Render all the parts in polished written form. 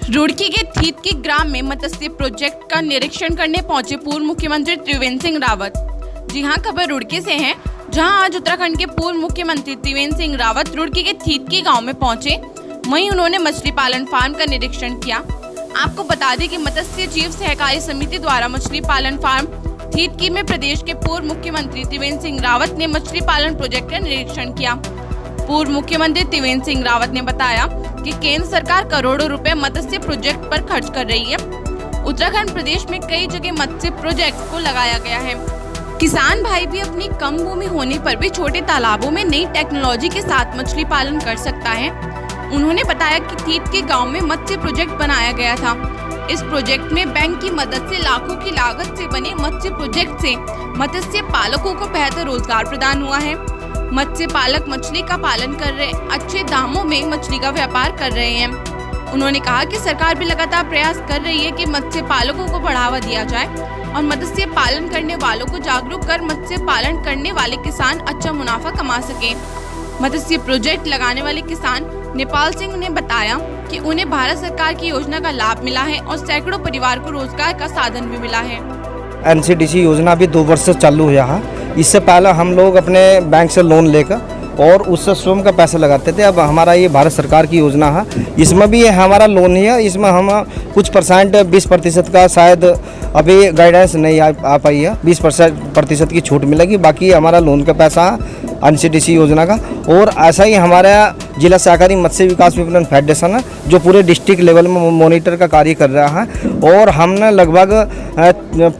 रुड़की के थीतकी ग्राम में मत्स्य प्रोजेक्ट का निरीक्षण करने पहुंचे पूर्व मुख्यमंत्री त्रिवेंद्र सिंह रावत। जी हां, खबर रुड़की से है, जहां आज उत्तराखंड के पूर्व मुख्यमंत्री त्रिवेंद्र सिंह रावत रुड़की के थीतकी गांव में पहुंचे। वहीं उन्होंने मछली पालन फार्म का निरीक्षण किया। आपको बता दें कि मत्स्य जीव सहकारी समिति द्वारा मछली पालन फार्म थीतकी में प्रदेश के पूर्व मुख्यमंत्री त्रिवेंद्र सिंह रावत ने मछली पालन प्रोजेक्ट का निरीक्षण किया। पूर्व मुख्यमंत्री त्रिवेंद्र सिंह रावत ने बताया कि केंद्र सरकार करोड़ों रुपए मत्स्य प्रोजेक्ट पर खर्च कर रही है। उत्तराखंड प्रदेश में कई जगह मत्स्य प्रोजेक्ट को लगाया गया है। किसान भाई भी अपनी कम भूमि होने पर भी छोटे तालाबों में नई टेक्नोलॉजी के साथ मछली पालन कर सकता है। उन्होंने बताया कि थीतकी गांव में मत्स्य प्रोजेक्ट बनाया गया था। इस प्रोजेक्ट में बैंक की मदद से लाखों की लागत से बने मत्स्य प्रोजेक्ट से मत्स्य पालकों को बेहतर रोजगार प्रदान हुआ है। मत्स्य पालक मछली का पालन कर रहे, अच्छे दामों में मछली का व्यापार कर रहे हैं। उन्होंने कहा कि सरकार भी लगातार प्रयास कर रही है कि मत्स्य पालकों को बढ़ावा दिया जाए और मत्स्य पालन करने वालों को जागरूक कर मत्स्य पालन करने वाले किसान अच्छा मुनाफा कमा सके। मत्स्य प्रोजेक्ट लगाने वाले किसान नेपाल सिंह ने बताया कि उन्हें भारत सरकार की योजना का लाभ मिला है और सैकड़ों परिवार को रोजगार का साधन भी मिला है। NCDC योजना भी 2 वर्ष से चालू है यहाँ। इससे पहले हम लोग अपने बैंक से लोन लेकर और उससे स्वयं का पैसा लगाते थे। अब हमारा ये भारत सरकार की योजना है, इसमें भी ये हमारा लोन ही है। इसमें हम कुछ परसेंट 20% का शायद अभी गाइडेंस नहीं आ पाई है, 20% की छूट मिलेगी। बाकी हमारा लोन का पैसा है NCDC योजना का। और ऐसा ही हमारा जिला सहकारी मत्स्य विकास विपणन फेडरेशन है, जो पूरे डिस्ट्रिक्ट लेवल में मॉनिटर का कार्य कर रहा है। और हमने लगभग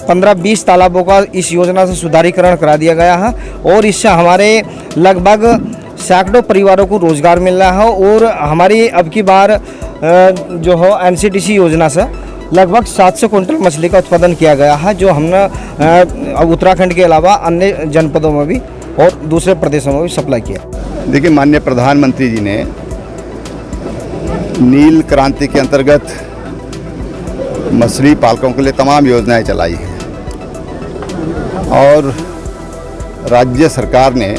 15-20 तालाबों का इस योजना से सुधारीकरण करा दिया गया है और इससे हमारे लगभग सैकड़ों परिवारों को रोजगार मिल रहा है। और हमारी अब की बार जो हो NCDC योजना से लगभग 700 कुंटल मछली का उत्पादन किया गया है, जो हमने उत्तराखंड के अलावा अन्य जनपदों में भी और दूसरे प्रदेशों में भी सप्लाई किया। देखिए, माननीय प्रधानमंत्री जी ने नील क्रांति के अंतर्गत मछली पालकों के लिए तमाम योजनाएं चलाई हैं और राज्य सरकार ने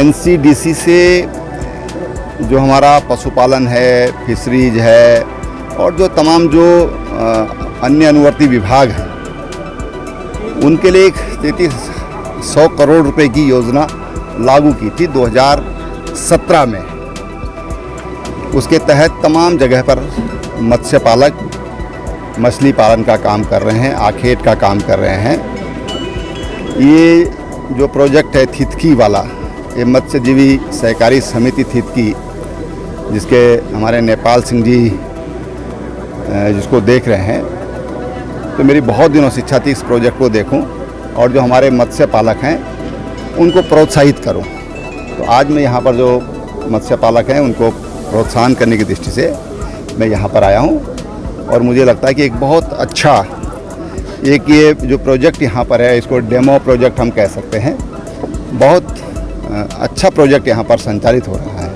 NCDC से जो हमारा पशुपालन है, फिशरीज है और जो तमाम जो अन्य अनुवर्ती विभाग हैं, उनके लिए 100 करोड़ रुपए की योजना लागू की थी 2017 में। उसके तहत तमाम जगह पर मत्स्य पालक मछली पालन का काम कर रहे हैं, आखेट का काम कर रहे हैं। ये जो प्रोजेक्ट है थीतकी वाला, ये मत्स्यजीवी सहकारी समिति थीतकी, जिसके हमारे नेपाल सिंह जी जिसको देख रहे हैं, तो मेरी बहुत दिनों से इच्छा थी इस प्रोजेक्ट को देखूं और जो हमारे मत्स्य पालक हैं उनको प्रोत्साहित करूं। तो आज मैं यहाँ पर जो मत्स्य पालक हैं उनको प्रोत्साहन करने की दृष्टि से मैं यहाँ पर आया हूँ। और मुझे लगता है कि एक बहुत अच्छा ये जो प्रोजेक्ट यहाँ पर है, इसको डेमो प्रोजेक्ट हम कह सकते हैं। बहुत अच्छा प्रोजेक्ट यहाँ पर संचालित हो रहा है।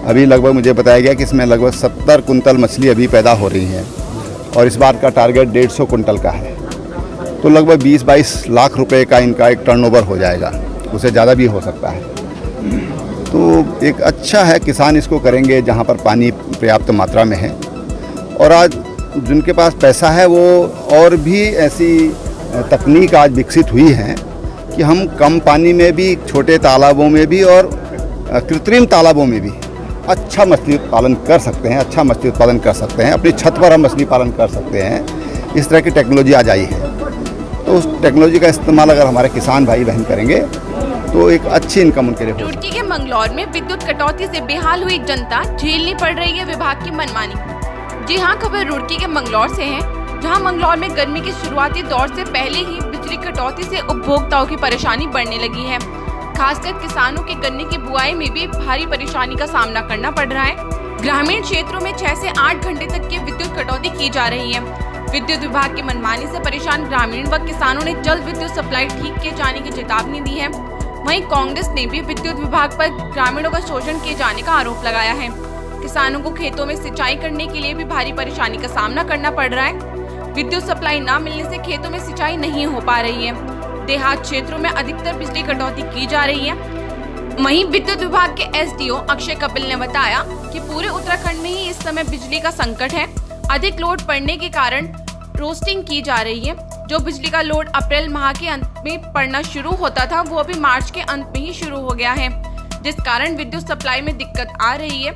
अभी लगभग मुझे बताया गया कि इसमें लगभग 70 कुंटल मछली अभी पैदा हो रही है और इस बार का टारगेट 150 कुंटल का है। तो लगभग 20-22 लाख रुपए का इनका एक टर्नओवर हो जाएगा, उससे ज़्यादा भी हो सकता है। तो एक अच्छा है, किसान इसको करेंगे जहाँ पर पानी पर्याप्त मात्रा में है। और आज जिनके पास पैसा है वो और भी ऐसी तकनीक आज विकसित हुई हैं कि हम कम पानी में भी, छोटे तालाबों में भी और कृत्रिम तालाबों में भी अच्छा मछली उत्पादन कर सकते हैं, अच्छा मछली उत्पादन कर सकते हैं। अपनी छत पर हम मछली पालन कर सकते हैं। इस तरह की टेक्नोलॉजी आज आई है, तो उस टेक्नोलॉजी का इस्तेमाल अगर हमारे किसान भाई बहन करेंगे तो एक अच्छी इनकम उनके लिए हो। रुड़की के मंगलौर में विद्युत कटौती से बेहाल हुई जनता झेलनी पड़ रही है विभाग की मनमानी। जी हाँ, खबर रुड़की के मंगलौर से है, जहाँ मंगलौर में गर्मी के शुरुआती दौर से पहले ही बिजली कटौती से उपभोक्ताओं की परेशानी बढ़ने लगी है। खासकर किसानों के गन्ने की बुआई में भी भारी परेशानी का सामना करना पड़ रहा है। ग्रामीण क्षेत्रों में 6 से 8 घंटे तक की विद्युत कटौती की जा रही है। विद्युत विभाग की मनमानी से परेशान ग्रामीण व किसानों ने जल्द विद्युत सप्लाई ठीक किए जाने की चेतावनी दी है। वहीं कांग्रेस ने भी विद्युत विभाग पर ग्रामीणों का शोषण किए जाने का आरोप लगाया है। किसानों को खेतों में सिंचाई करने के लिए भी भारी परेशानी का सामना करना पड़ रहा है। विद्युत सप्लाई न मिलने से खेतों में सिंचाई नहीं हो पा रही है। देहात क्षेत्रों में अधिकतर बिजली कटौती की जा रही है। वहीं विद्युत विभाग के एसडीओ अक्षय कपिल ने बताया कि पूरे उत्तराखंड में ही इस समय बिजली का संकट है। अधिक लोड पड़ने के कारण रोस्टिंग की जा रही है। जो बिजली का लोड अप्रैल माह के अंत में पड़ना शुरू होता था वो अभी मार्च के अंत में ही शुरू हो गया है, जिस कारण विद्युत सप्लाई में दिक्कत आ रही है।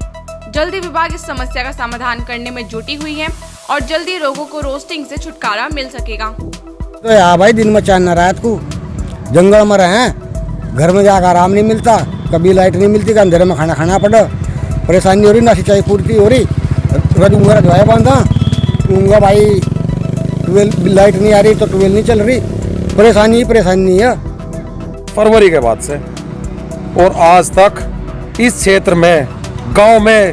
जल्दी विभाग इस समस्या का समाधान करने में जुटी हुई है और जल्दी लोगों को रोस्टिंग से छुटकारा मिल सकेगा। तो यहाँ भाई दिन में 4 रात को जंगल में रहे हैं, घर में जाकर आराम नहीं मिलता, कभी लाइट नहीं मिलती, अंधेरे में खाना खाना पड़ा, परेशानी हो रही, ना सिंचाई पूर्ति हो रही, दूंगा दवाई बांधा दूंगा भाई, ट्वेल्व लाइट नहीं आ रही तो ट्वेल्व नहीं चल रही, परेशानी है। फरवरी के बाद से और आज तक इस क्षेत्र में गांव में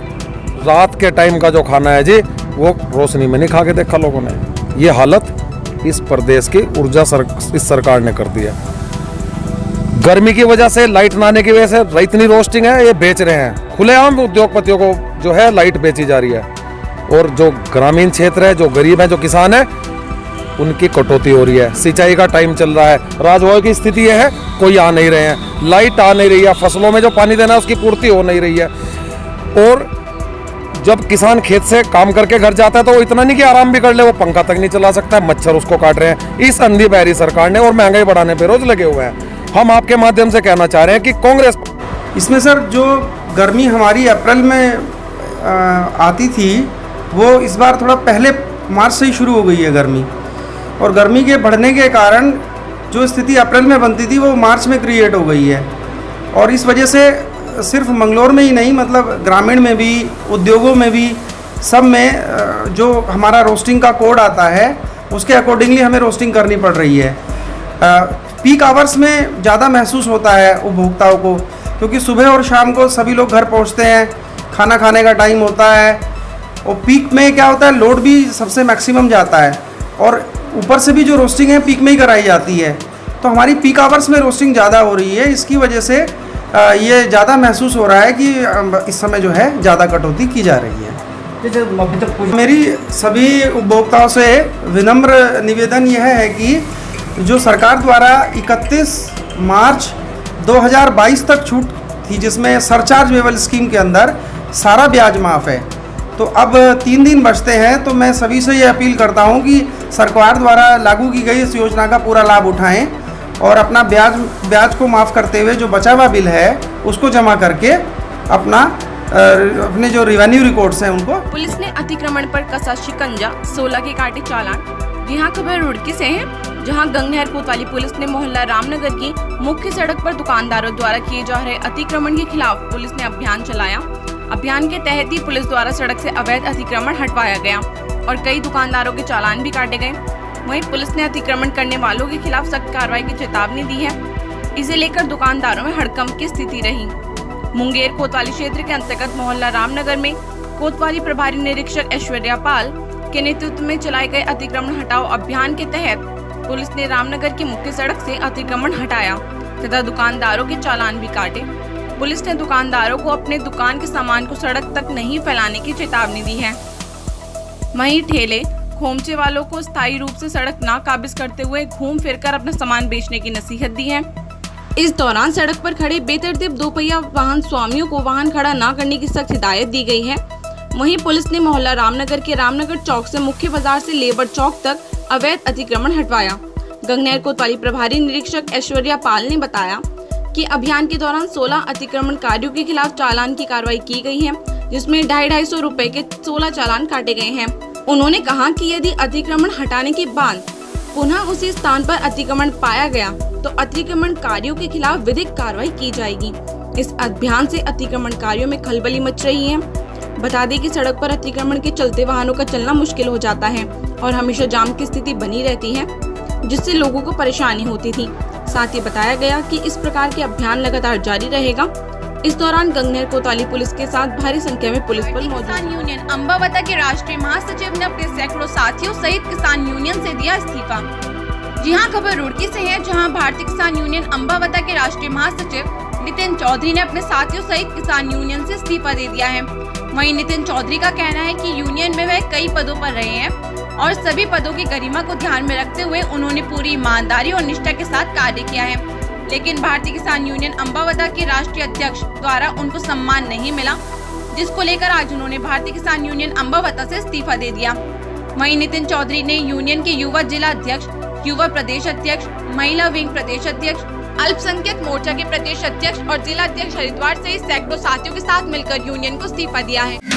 रात के टाइम का जो खाना है जी वो रोशनी में नहीं खा के देखा लोगों ने। ये हालत इस प्रदेश की इस सरकार ने कर दी है। गर्मी की वजह से लाइट ना आने की वजह से इतनी रोस्टिंग है, ये बेच रहे हैं खुलेआम, उद्योगपतियों को जो है लाइट बेची जा रही है। और जो ग्रामीण क्षेत्र है, जो गरीब है, जो किसान है, उनकी कटौती हो रही है। सिंचाई का टाइम चल रहा है, राजवायु की स्थिति ये है, कोई आ नहीं रहे हैं, लाइट आ नहीं रही है, फसलों में जो पानी देना है उसकी पूर्ति हो नहीं रही है। और जब किसान खेत से काम करके घर जाता है तो वो इतना नहीं कि आराम भी कर ले, वो पंखा तक नहीं चला सकता है, मच्छर उसको काट रहे हैं। इस अंधी बहरी सरकार ने और महंगाई बढ़ाने पे रोज लगे हुए हैं। हम आपके माध्यम से कहना चाह रहे हैं कि कांग्रेस इसमें सर जो गर्मी हमारी अप्रैल में आती थी वो इस बार थोड़ा पहले मार्च से ही शुरू हो गई है गर्मी, और गर्मी के बढ़ने के कारण जो स्थिति अप्रैल में बनती थी वो मार्च में क्रिएट हो गई है। और इस वजह से सिर्फ मंगलौर में ही नहीं, मतलब ग्रामीण में भी, उद्योगों में भी, सब में जो हमारा रोस्टिंग का कोड आता है उसके अकॉर्डिंगली हमें रोस्टिंग करनी पड़ रही है। पीक आवर्स में ज़्यादा महसूस होता है उपभोक्ताओं को, क्योंकि सुबह और शाम को सभी लोग घर पहुंचते हैं, खाना खाने का टाइम होता है, और पीक में क्या होता है, लोड भी सबसे मैक्सिमम जाता है, और ऊपर से भी जो रोस्टिंग है पीक में ही कराई जाती है। तो हमारी पीक आवर्स में रोस्टिंग ज़्यादा हो रही है, इसकी वजह से ये ज़्यादा महसूस हो रहा है कि इस समय जो है ज़्यादा कटौती की जा रही है। मेरी सभी उपभोक्ताओं से विनम्र निवेदन यह है कि जो सरकार द्वारा 31 मार्च 2022 तक छूट थी, जिसमें सरचार्ज वेबल स्कीम के अंदर सारा ब्याज माफ़ है, तो अब 3 दिन बचते हैं। तो मैं सभी से ये अपील करता हूँ कि सरकार द्वारा लागू की गई इस योजना का पूरा लाभ उठाएं और अपना ब्याज को माफ़ करते हुए जो बचा हुआ बिल है उसको जमा करके अपने जो रेवेन्यू रिकॉर्ड्स हैं उनको। पुलिस ने अतिक्रमण पर कसा शिकंजा, 16 के काटे चालान। यहाँ खबर रुड़की से है, जहाँ गंगनहर कोतवाली पुलिस ने मोहल्ला रामनगर की मुख्य सड़क पर दुकानदारों द्वारा किए जा रहे अतिक्रमण के खिलाफ पुलिस ने अभियान चलाया। अभियान के तहत ही पुलिस द्वारा सड़क से अवैध अतिक्रमण हटवाया गया और कई दुकानदारों के चालान भी काटे गए। वहीं पुलिस ने अतिक्रमण करने वालों के खिलाफ सख्त कार्रवाई की चेतावनी दी है। इसे लेकर दुकानदारों में हड़कंप की स्थिति रही। मुंगेर कोतवाली क्षेत्र के अंतर्गत मोहल्ला रामनगर में कोतवाली प्रभारी निरीक्षक ऐश्वर्या पाल के नेतृत्व में चलाए गए अतिक्रमण हटाओ अभियान के तहत पुलिस ने रामनगर की मुख्य सड़क से अतिक्रमण हटाया तथा दुकानदारों के चालान भी काटे। पुलिस ने दुकानदारों को अपने दुकान के सामान को सड़क तक नहीं फैलाने की चेतावनी दी है। वहीं ठेले खोमचे वालों को स्थायी रूप से सड़क ना काबिज करते हुए घूम फिरकर अपना सामान बेचने की नसीहत दी है। इस दौरान सड़क पर खड़े बेतरतीब दोपहिया वाहन स्वामियों को वाहन खड़ा न करने की सख्त हिदायत दी गई है। वहीं पुलिस ने मोहल्ला रामनगर के रामनगर चौक से मुख्य बाजार से लेबर चौक तक अवैध अतिक्रमण हटवाया। गंगनहर कोतवाली प्रभारी निरीक्षक ऐश्वर्या पाल ने बताया कि अभियान के दौरान 16 अतिक्रमणकारियों के खिलाफ चालान की कार्रवाई की गई है, जिसमें 250 रुपए के 16 चालान काटे गए हैं। उन्होंने कहा कि यदि अतिक्रमण हटाने के बाद पुनः उसी स्थान पर अतिक्रमण पाया गया तो अतिक्रमणकारियों के खिलाफ विधिक कार्रवाई की जाएगी। इस अभियान से अतिक्रमणकारियों में खलबली मच रही है। बता दें कि सड़क पर अतिक्रमण के चलते वाहनों का चलना मुश्किल हो जाता है और हमेशा जाम की स्थिति बनी रहती है, जिससे लोगों को परेशानी होती थी। साथ ही बताया गया कि इस प्रकार के अभियान लगातार जारी रहेगा। इस दौरान गंगनहर कोतवाली पुलिस के साथ भारी संख्या में पुलिस बल मौजूद। किसान यूनियन अम्बावता के राष्ट्रीय महासचिव ने अपने सैकड़ों साथियों सहित किसान यूनियन से दिया इस्तीफा। जी हां, खबर रुड़की से है, जहां भारतीय किसान यूनियन अम्बावता के राष्ट्रीय महासचिव नितिन चौधरी ने अपने साथियों सहित किसान यूनियन से इस्तीफा दे दिया है। वहीं नितिन चौधरी का कहना है कि यूनियन में वह कई पदों पर रहे हैं और सभी पदों की गरिमा को ध्यान में रखते हुए उन्होंने पूरी ईमानदारी और निष्ठा के साथ कार्य किया है। लेकिन भारतीय किसान यूनियन अम्बावता के राष्ट्रीय अध्यक्ष द्वारा उनको सम्मान नहीं मिला, जिसको लेकर आज उन्होंने भारतीय किसान यूनियन अम्बावता से इस्तीफा दे दिया। वहीं नितिन चौधरी ने यूनियन के युवा जिला अध्यक्ष, युवा प्रदेश अध्यक्ष, महिला विंग प्रदेश अध्यक्ष, अल्पसंख्यक मोर्चा के प्रदेश अध्यक्ष और जिला अध्यक्ष हरिद्वार से सैकड़ों साथियों के साथ मिलकर यूनियन को इस्तीफा दिया है।